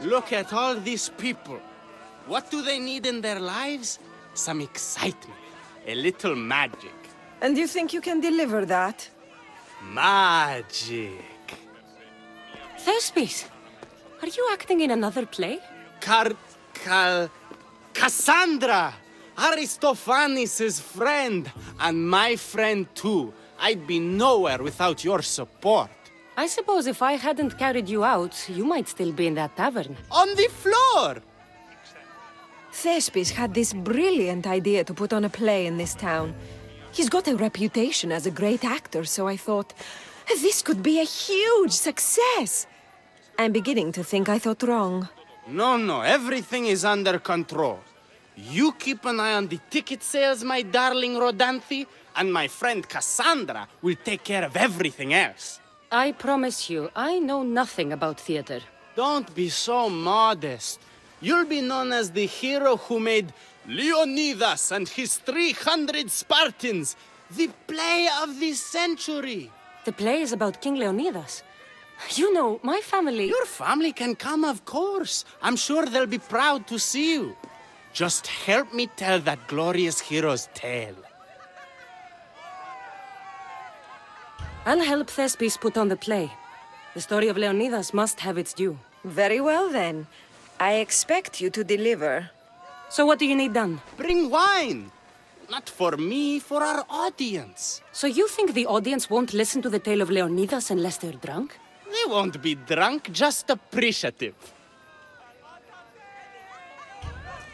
Look at all these people. What do they need in their lives? Some excitement. A little magic. And you think you can deliver that? Magic. Thespis, are you acting in another play? Cassandra! Aristophanes' friend, and my friend too. I'd be nowhere without your support. I suppose if I hadn't carried you out, you might still be in that tavern. On the floor! Thespis had this brilliant idea to put on a play in this town. He's got a reputation as a great actor, so I thought, this could be a huge success. I'm beginning to think I thought wrong. No, everything is under control. You keep an eye on the ticket sales, my darling Rodanthe, and my friend Cassandra will take care of everything else. I promise you, I know nothing about theater. Don't be so modest. You'll be known as the hero who made Leonidas and his 300 Spartans, the play of the century. The play is about King Leonidas. You know, my family... Your family can come, of course. I'm sure they'll be proud to see you. Just help me tell that glorious hero's tale. I'll help Thespis put on the play. The story of Leonidas must have its due. Very well then. I expect you to deliver. So what do you need done? Bring wine. Not for me, for our audience. So you think the audience won't listen to the tale of Leonidas unless they're drunk? They won't be drunk, just appreciative.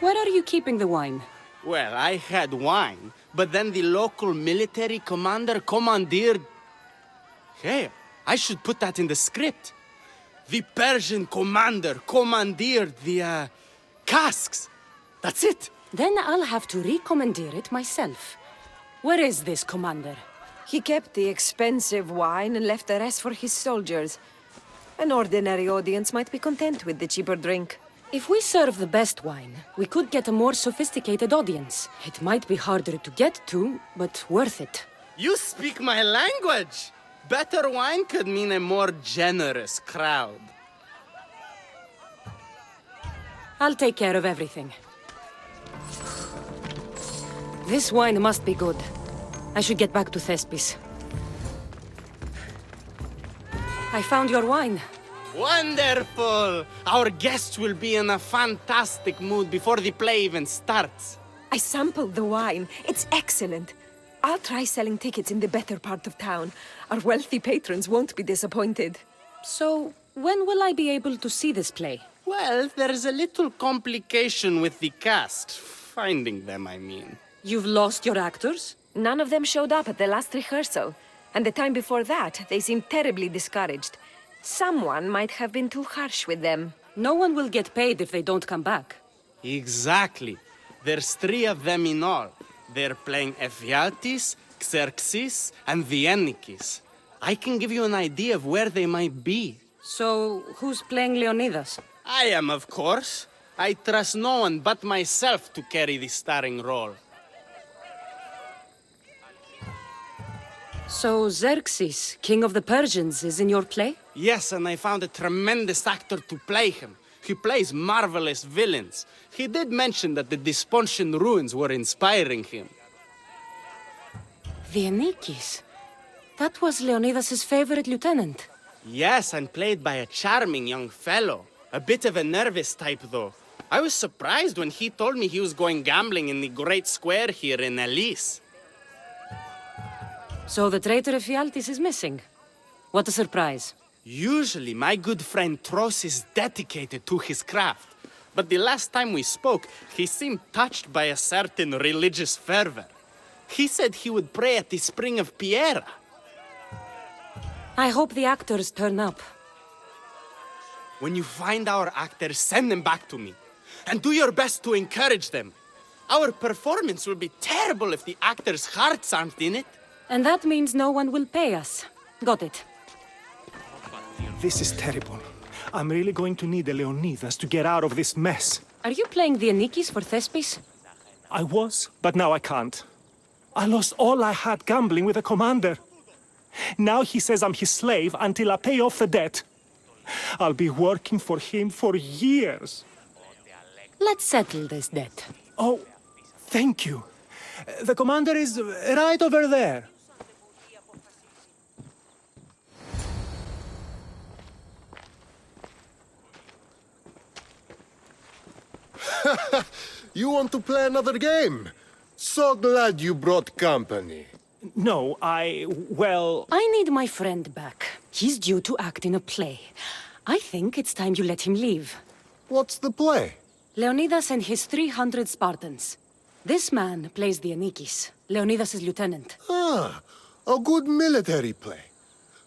Where are you keeping the wine? Well, I had wine, but then the local military commander commandeered... Hey, I should put that in the script. The Persian commander commandeered the, casks. That's it. Then I'll have to recommandeer it myself. Where is this commander? He kept the expensive wine and left the rest for his soldiers. An ordinary audience might be content with the cheaper drink. If we serve the best wine, we could get a more sophisticated audience. It might be harder to get to, but worth it. You speak my language. Better wine could mean a more generous crowd. I'll take care of everything. This wine must be good. I should get back to Thespis. I found your wine. Wonderful! Our guests will be in a fantastic mood before the play even starts. I sampled the wine. It's excellent. I'll try selling tickets in the better part of town. Our wealthy patrons won't be disappointed. So, when will I be able to see this play? Well, there's a little complication with the cast. Finding them, I mean. You've lost your actors? None of them showed up at the last rehearsal. And the time before that, they seemed terribly discouraged. Someone might have been too harsh with them. No one will get paid if they don't come back. Exactly. There's 3 of them in all. They're playing Ephialtes, Xerxes, and Dienekes. I can give you an idea of where they might be. So, who's playing Leonidas? I am, of course. I trust no one but myself to carry the starring role. So, Xerxes, king of the Persians, is in your play? Yes, and I found a tremendous actor to play him. He plays marvelous villains. He did mention that the Despontian ruins were inspiring him. Dienekes? That was Leonidas' favorite lieutenant. Yes, and played by a charming young fellow. A bit of a nervous type, though. I was surprised when he told me he was going gambling in the Great Square here in Elise. So the traitor Ephialtes is missing. What a surprise. Usually, my good friend Tros is dedicated to his craft. But the last time we spoke, he seemed touched by a certain religious fervor. He said he would pray at the spring of Piera. I hope the actors turn up. When you find our actors, send them back to me. And do your best to encourage them. Our performance will be terrible if the actors' hearts aren't in it. And that means no one will pay us. Got it. This is terrible. I'm really going to need a Leonidas to get out of this mess. Are you playing Dienekes for Thespis? I was, but now I can't. I lost all I had gambling with the commander. Now he says I'm his slave until I pay off the debt. I'll be working for him for years. Let's settle this debt. Oh, thank you. The commander is right over there. You want to play another game? So glad you brought company. No, well... I need my friend back. He's due to act in a play. I think it's time you let him leave. What's the play? Leonidas and his 300 Spartans. This man plays Dienekes, Leonidas' lieutenant. Ah, a good military play.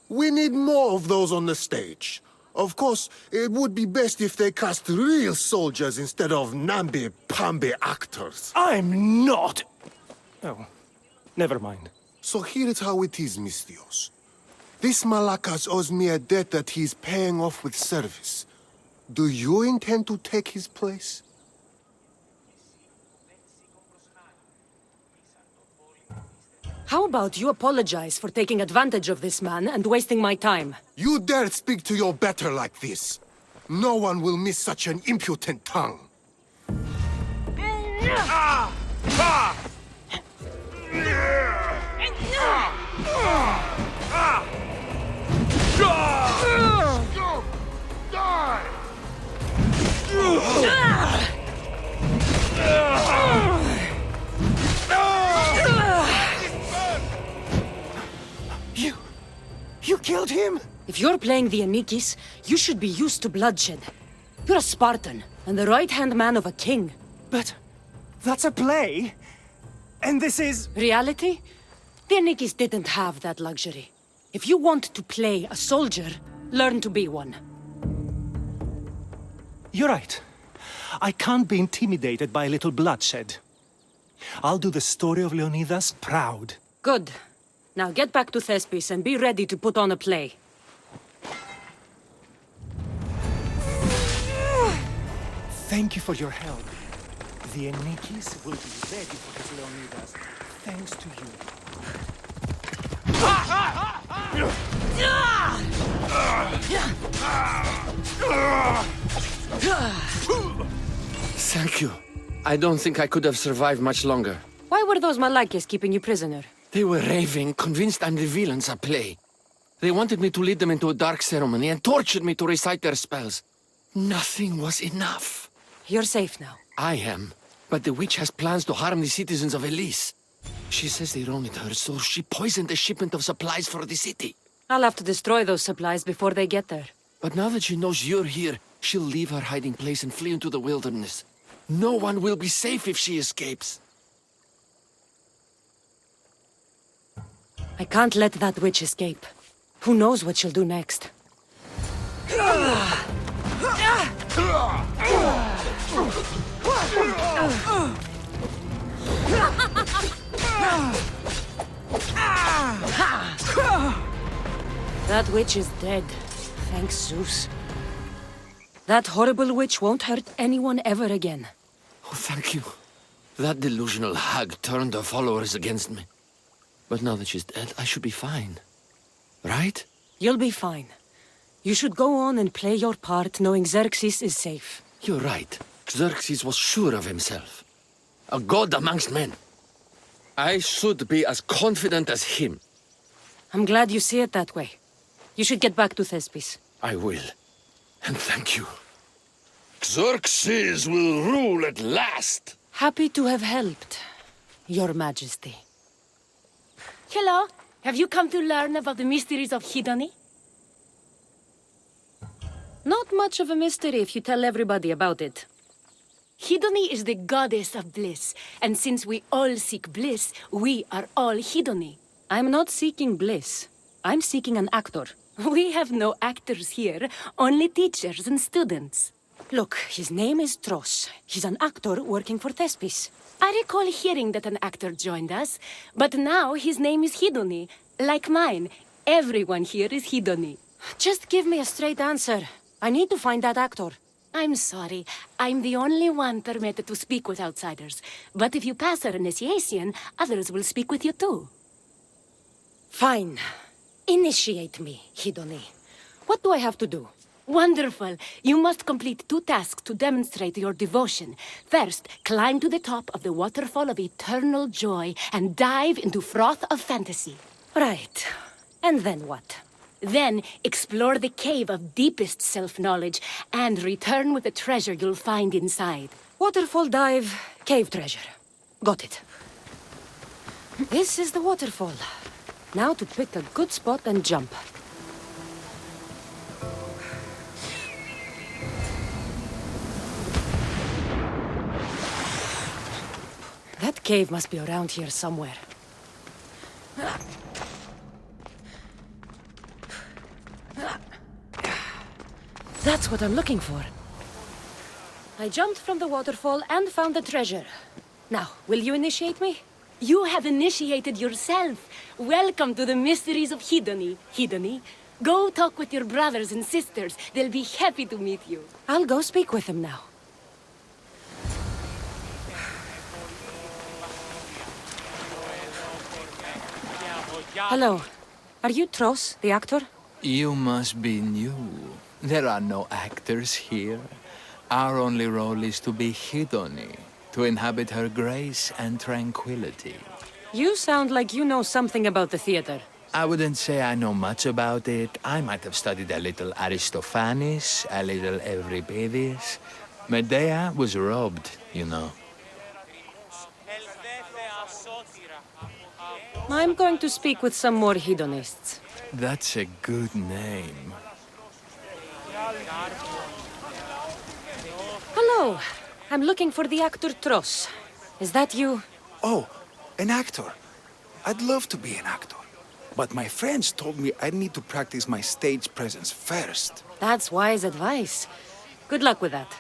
We need more of those on the stage. Of course, it would be best if they cast real soldiers instead of namby-pamby actors. I'm not... Oh, never mind. So here is how it is, Mistios. This Malakas owes me a debt that he's paying off with service. Do you intend to take his place? How about you apologize for taking advantage of this man and wasting my time? You dare speak to your better like this? No one will miss such an impudent tongue. You killed him? If you're playing the Dienekes, you should be used to bloodshed. You're a Spartan, and the right-hand man of a king. But that's a play. And this is... Reality? The Dienekes didn't have that luxury. If you want to play a soldier, learn to be one. You're right. I can't be intimidated by a little bloodshed. I'll do the story of Leonidas proud. Good. Now get back to Thespis and be ready to put on a play. Thank you for your help. The Dienekes will be ready for this Leonidas, thanks to you. Thank you. I don't think I could have survived much longer. Why were those Malakas keeping you prisoner? They were raving, convinced I'm the villains at play. They wanted me to lead them into a dark ceremony and tortured me to recite their spells. Nothing was enough. You're safe now. I am, but the witch has plans to harm the citizens of Elise. She says they wronged her, so she poisoned a shipment of supplies for the city. I'll have to destroy those supplies before they get there. But now that she knows you're here, she'll leave her hiding place and flee into the wilderness. No one will be safe if she escapes. I can't let that witch escape. Who knows what she'll do next? That witch is dead, thanks Zeus. That horrible witch won't hurt anyone ever again. Oh, thank you. That delusional hag turned her followers against me. But now that she's dead, I should be fine. Right? You'll be fine. You should go on and play your part knowing Xerxes is safe. You're right. Xerxes was sure of himself. A god amongst men. I should be as confident as him. I'm glad you see it that way. You should get back to Thespis. I will. And thank you. Xerxes will rule at last! Happy to have helped, Your Majesty. Hello. Have you come to learn about the mysteries of Hedonics? Not much of a mystery if you tell everybody about it. Hedonics is the goddess of bliss, and since we all seek bliss, we are all Hedonics. I'm not seeking bliss. I'm seeking an actor. We have no actors here, only teachers and students. Look, his name is Tros. He's an actor working for Thespis. I recall hearing that an actor joined us, but now his name is Hedonics. Like mine, everyone here is Hedonics. Just give me a straight answer. I need to find that actor. I'm sorry. I'm the only one permitted to speak with outsiders. But if you pass our initiation, others will speak with you too. Fine. Initiate me, Hedonics. What do I have to do? Wonderful. You must complete 2 tasks to demonstrate your devotion. First, climb to the top of the waterfall of eternal joy and dive into froth of fantasy. Right. And then what? Then, explore the cave of deepest self-knowledge and return with the treasure you'll find inside. Waterfall dive, cave treasure. Got it. This is the waterfall. Now to pick a good spot and jump. That cave must be around here somewhere. That's what I'm looking for. I jumped from the waterfall and found the treasure. Now, will you initiate me? You have initiated yourself. Welcome to the mysteries of Hedony. Hedony, go talk with your brothers and sisters. They'll be happy to meet you. I'll go speak with them now. Hello. Are you Tros, the actor? You must be new. There are no actors here. Our only role is to be Hedony, to inhabit her grace and tranquility. You sound like you know something about the theater. I wouldn't say I know much about it. I might have studied a little Aristophanes, a little Euripides. Medea was robbed, you know. I'm going to speak with some more hedonists. That's a good name. Hello. I'm looking for the actor Tros. Is that you? Oh, an actor. I'd love to be an actor. But my friends told me I need to practice my stage presence first. That's wise advice. Good luck with that.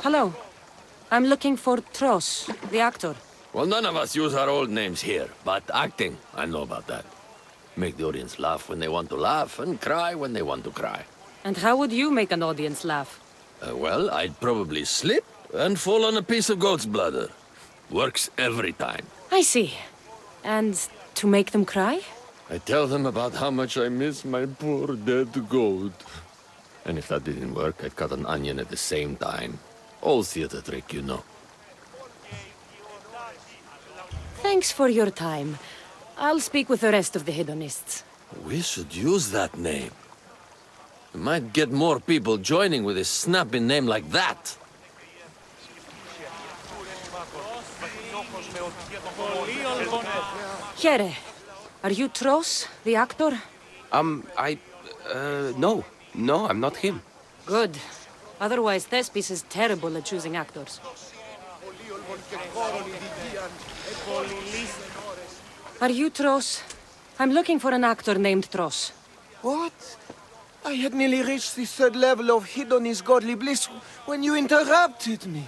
Hello. I'm looking for Tros, the actor. Well, none of us use our old names here, but acting, I know about that. Make the audience laugh when they want to laugh, and cry when they want to cry. And how would you make an audience laugh? Well, I'd probably slip and fall on a piece of goat's bladder. Works every time. I see. And to make them cry? I tell them about how much I miss my poor dead goat. And if that didn't work, I'd cut an onion at the same time. Old theater trick, you know. Thanks for your time. I'll speak with the rest of the hedonists. We should use that name. We might get more people joining with a snappy name like that. Here, are you Tros, the actor? No, I'm not him. Good. Otherwise, Thespis is terrible at choosing actors. Are you Tros? I'm looking for an actor named Tros. What? I had nearly reached the 3rd level of Hedony's godly bliss when you interrupted me.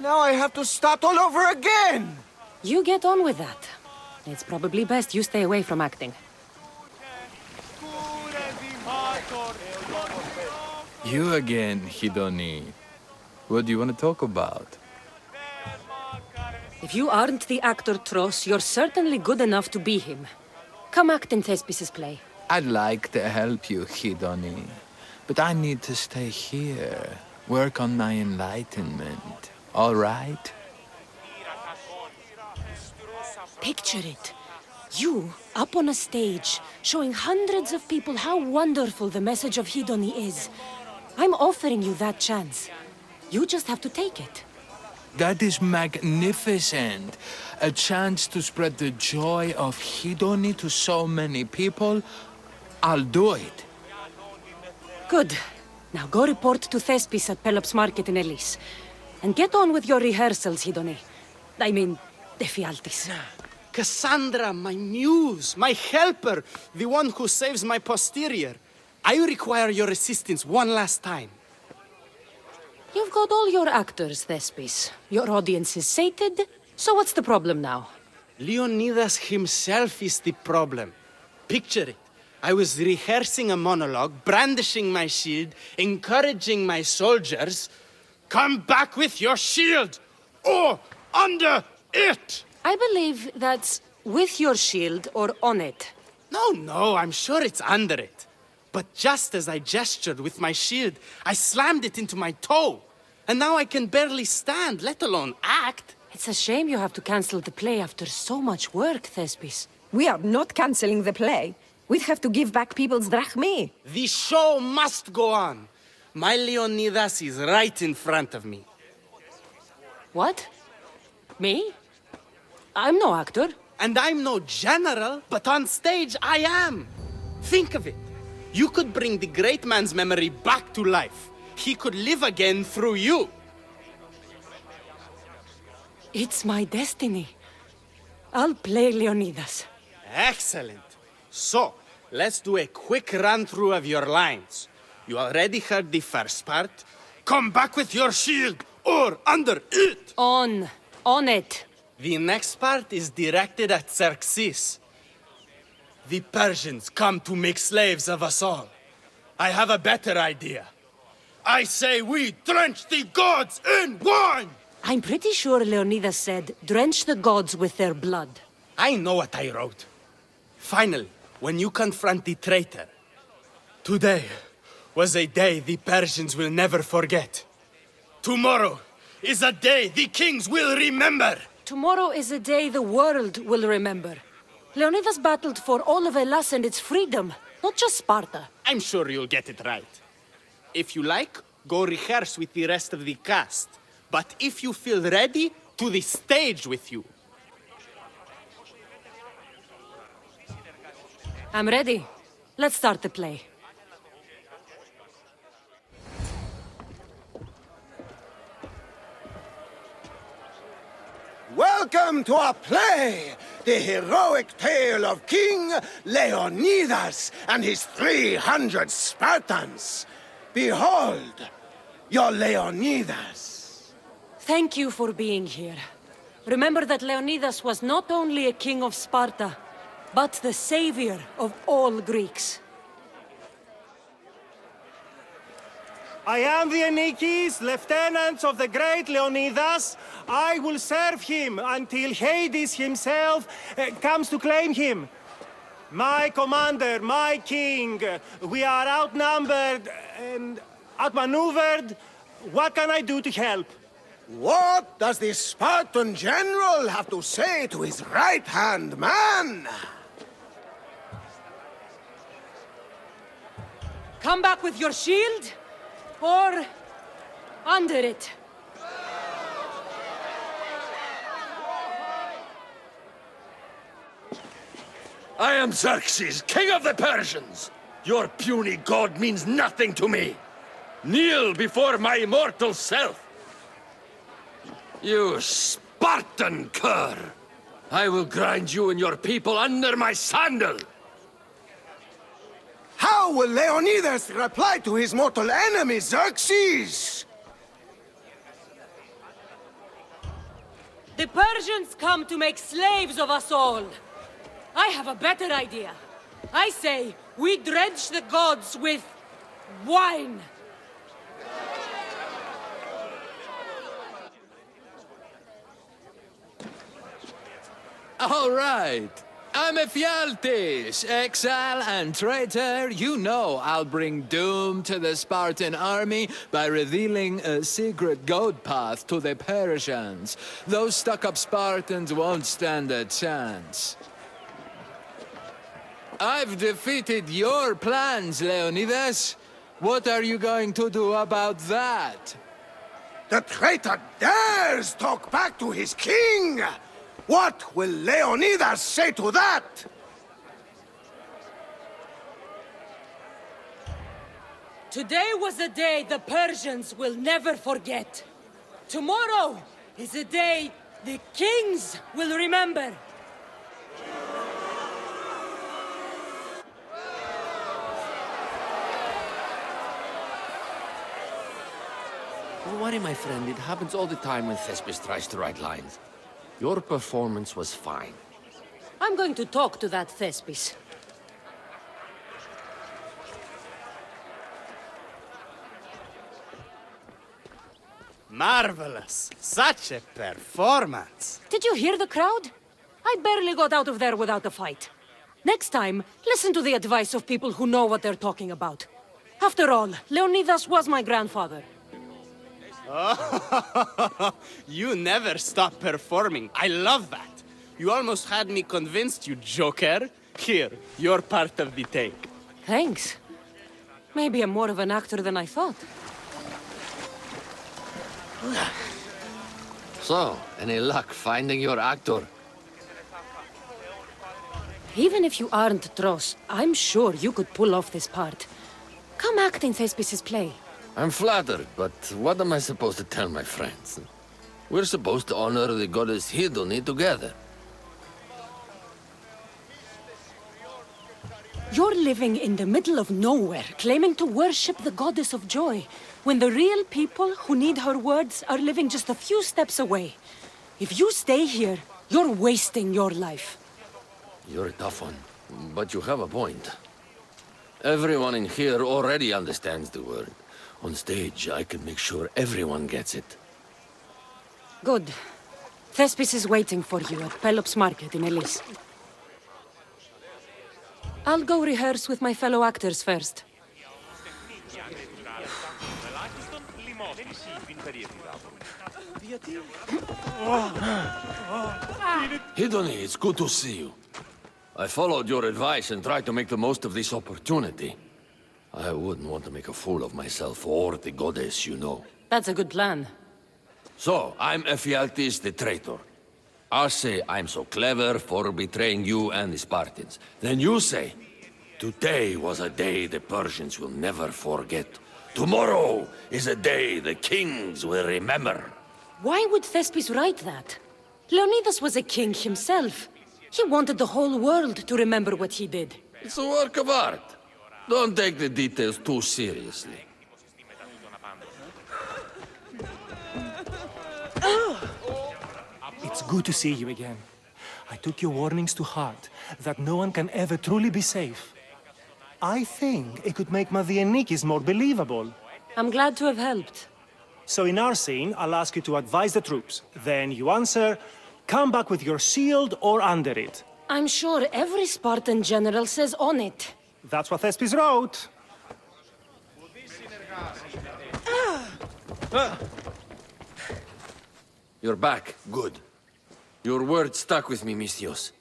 Now I have to start all over again! You get on with that. It's probably best you stay away from acting. You again, Hedony. What do you want to talk about? If you aren't the actor Tros, you're certainly good enough to be him. Come act in Thespis' play. I'd like to help you, Hedony. But I need to stay here. Work on my enlightenment. All right? Picture it. You, up on a stage, showing hundreds of people how wonderful the message of Hedony is. I'm offering you that chance. You just have to take it. That is magnificent. A chance to spread the joy of Hedony to so many people. I'll do it. Good. Now go report to Thespis at Pelops Market in Elis. And get on with your rehearsals, Hedony. I mean, Ephialtes. Cassandra, my muse, my helper, the one who saves my posterior. I require your assistance one last time. You've got all your actors, Thespis. Your audience is sated, so what's the problem now? Leonidas himself is the problem. Picture it. I was rehearsing a monologue, brandishing my shield, encouraging my soldiers. Come back with your shield, or under it! I believe that's with your shield or on it. No, I'm sure it's under it. But just as I gestured with my shield, I slammed it into my toe. And now I can barely stand, let alone act. It's a shame you have to cancel the play after so much work, Thespis. We are not cancelling the play. We'd have to give back people's drachmae. The show must go on. My Leonidas is right in front of me. What? Me? I'm no actor. And I'm no general, but on stage I am. Think of it. You could bring the great man's memory back to life. He could live again through you. It's my destiny. I'll play Leonidas. Excellent. So, let's do a quick run-through of your lines. You already heard the first part. Come back with your shield, or under it! On it. The next part is directed at Xerxes. The Persians come to make slaves of us all. I have a better idea. I say we drench the gods in wine! I'm pretty sure Leonidas said, drench the gods with their blood. I know what I wrote. Finally, when you confront the traitor, today was a day the Persians will never forget. Tomorrow is a day the kings will remember. Tomorrow is a day the world will remember. Leonidas battled for all of Hellas and its freedom, not just Sparta. I'm sure you'll get it right. If you like, go rehearse with the rest of the cast. But if you feel ready, to the stage with you. I'm ready. Let's start the play. Welcome to our play, the heroic tale of King Leonidas and his 300 Spartans. Behold, your Leonidas. Thank you for being here. Remember that Leonidas was not only a king of Sparta, but the savior of all Greeks. I am Dienekes, lieutenant of the great Leonidas. I will serve him until Hades himself comes to claim him. My commander, my king, we are outnumbered and outmaneuvered. What can I do to help? What does the Spartan general have to say to his right-hand man? Come back with your shield, or under it. I am Xerxes, king of the Persians. Your puny god means nothing to me. Kneel before my immortal self. You Spartan cur! I will grind you and your people under my sandal! How will Leonidas reply to his mortal enemy, Xerxes? The Persians come to make slaves of us all. I have a better idea. I say, we drench the gods with wine. All right. I'm Ephialtes, exile and traitor. You know I'll bring doom to the Spartan army by revealing a secret goat path to the Persians. Those stuck-up Spartans won't stand a chance. I've defeated your plans, Leonidas. What are you going to do about that? The traitor dares talk back to his king! What will Leonidas say to that? Today was a day the Persians will never forget. Tomorrow is a day the kings will remember. Don't worry, my friend. It happens all the time when Thespis tries to write lines. Your performance was fine. I'm going to talk to that Thespis. Marvelous. Such a performance. Did you hear the crowd? I barely got out of there without a fight. Next time, listen to the advice of people who know what they're talking about. After all, Leonidas was my grandfather. You never stop performing. I love that. You almost had me convinced, you joker. Here, you're part of the take. Thanks. Maybe I'm more of an actor than I thought. So, any luck finding your actor? Even if you aren't Tros, I'm sure you could pull off this part. Come act in Thespis' play. I'm flattered, but what am I supposed to tell my friends? We're supposed to honor the goddess Hedonies together. You're living in the middle of nowhere, claiming to worship the goddess of joy, when the real people who need her words are living just a few steps away. If you stay here, you're wasting your life. You're a tough one, but you have a point. Everyone in here already understands the word. On stage, I can make sure everyone gets it. Good. Thespis is waiting for you at Pelops Market in Elise. I'll go rehearse with my fellow actors first. Hedonies, it's good to see you. I followed your advice and tried to make the most of this opportunity. I wouldn't want to make a fool of myself or the goddess, you know. That's a good plan. So, I'm Ephialtes the traitor. I'll say I'm so clever for betraying you and the Spartans. Then you say, today was a day the Persians will never forget. Tomorrow is a day the kings will remember. Why would Thespis write that? Leonidas was a king himself. He wanted the whole world to remember what he did. It's a work of art. Don't take the details too seriously. It's good to see you again. I took your warnings to heart, that no one can ever truly be safe. I think it could make my Dienekes more believable. I'm glad to have helped. So in our scene, I'll ask you to advise the troops. Then you answer, come back with your shield or under it. I'm sure every Spartan general says on it. That's what Thespis wrote. You're back. Good. Your word stuck with me, Misthios.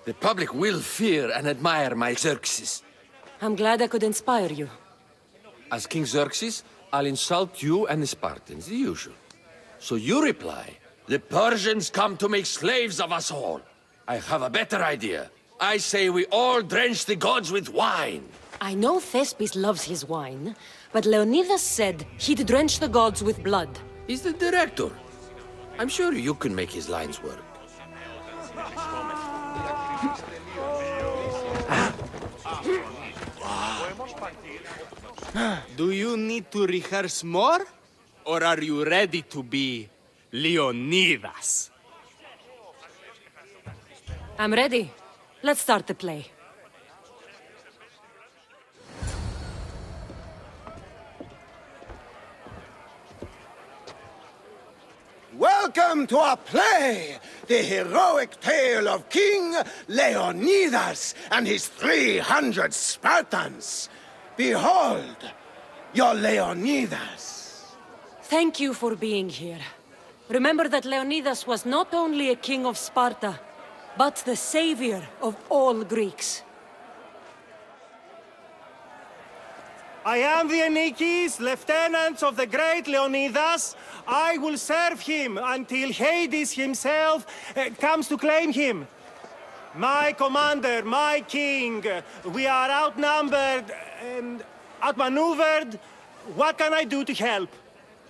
The public will fear and admire my Xerxes. I'm glad I could inspire you. As King Xerxes, I'll insult you and the Spartans, the usual. So you reply, the Persians come to make slaves of us all. I have a better idea. I say we all drench the gods with wine. I know Thespis loves his wine, but Leonidas said he'd drench the gods with blood. He's the director. I'm sure you can make his lines work. Do you need to rehearse more? Or are you ready to be Leonidas? I'm ready. Let's start the play. Welcome to our play, the heroic tale of King Leonidas and his 300 Spartans. Behold, your Leonidas. Thank you for being here. Remember that Leonidas was not only a king of Sparta, but the savior of all Greeks. I am Dienekes, lieutenant of the great Leonidas. I will serve him until Hades himself comes to claim him. My commander, my king, we are outnumbered and outmaneuvered. What can I do to help?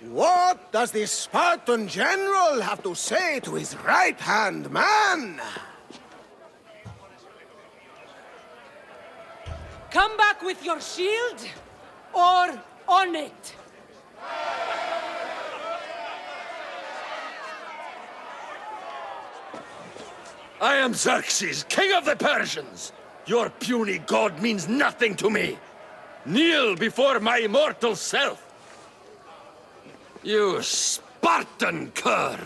What does the Spartan general have to say to his right-hand man? Come back with your shield, or on it. I am Xerxes, king of the Persians. Your puny god means nothing to me. Kneel before my immortal self. You Spartan cur!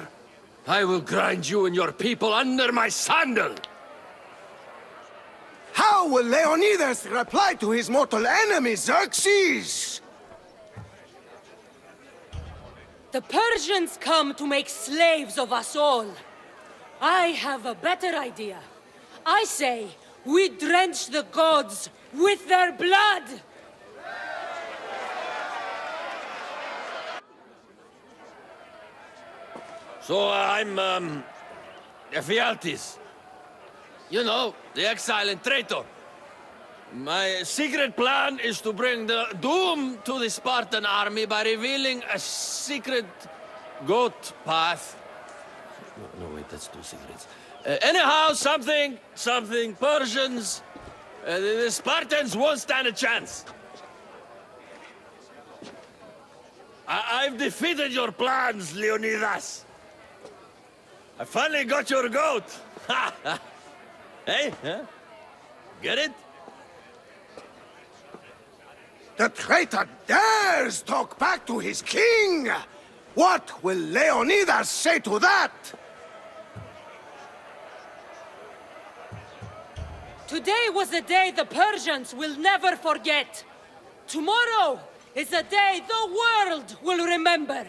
I will grind you and your people under my sandal! How will Leonidas reply to his mortal enemy, Xerxes? The Persians come to make slaves of us all. I have a better idea. I say, we drench the gods with their blood! So I'm, Ephialtes. You know, the exile and traitor. My secret plan is to bring the doom to the Spartan army by revealing a secret goat path. No, wait, that's two secrets. Anyhow, something Persians. The Spartans won't stand a chance. I've defeated your plans, Leonidas. I finally got your goat. Hey, huh? Get it? The traitor dares talk back to his king! What will Leonidas say to that? Today was a day the Persians will never forget. Tomorrow is a day the world will remember.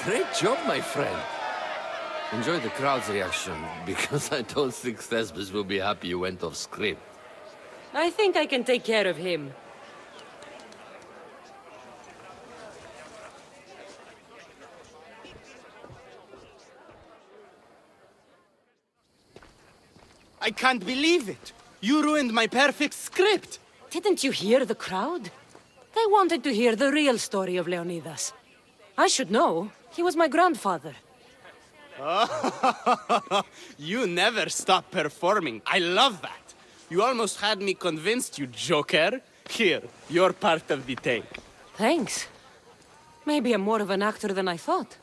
Great job, my friend. Enjoy the crowd's reaction, because I don't think Thesbis will be happy you went off script. I think I can take care of him. I can't believe it. You ruined my perfect script. Didn't you hear the crowd? They wanted to hear the real story of Leonidas. I should know. He was my grandfather. You never stop performing. I love that. You almost had me convinced, you joker. Here, you're part of the take. Thanks. Maybe I'm more of an actor than I thought.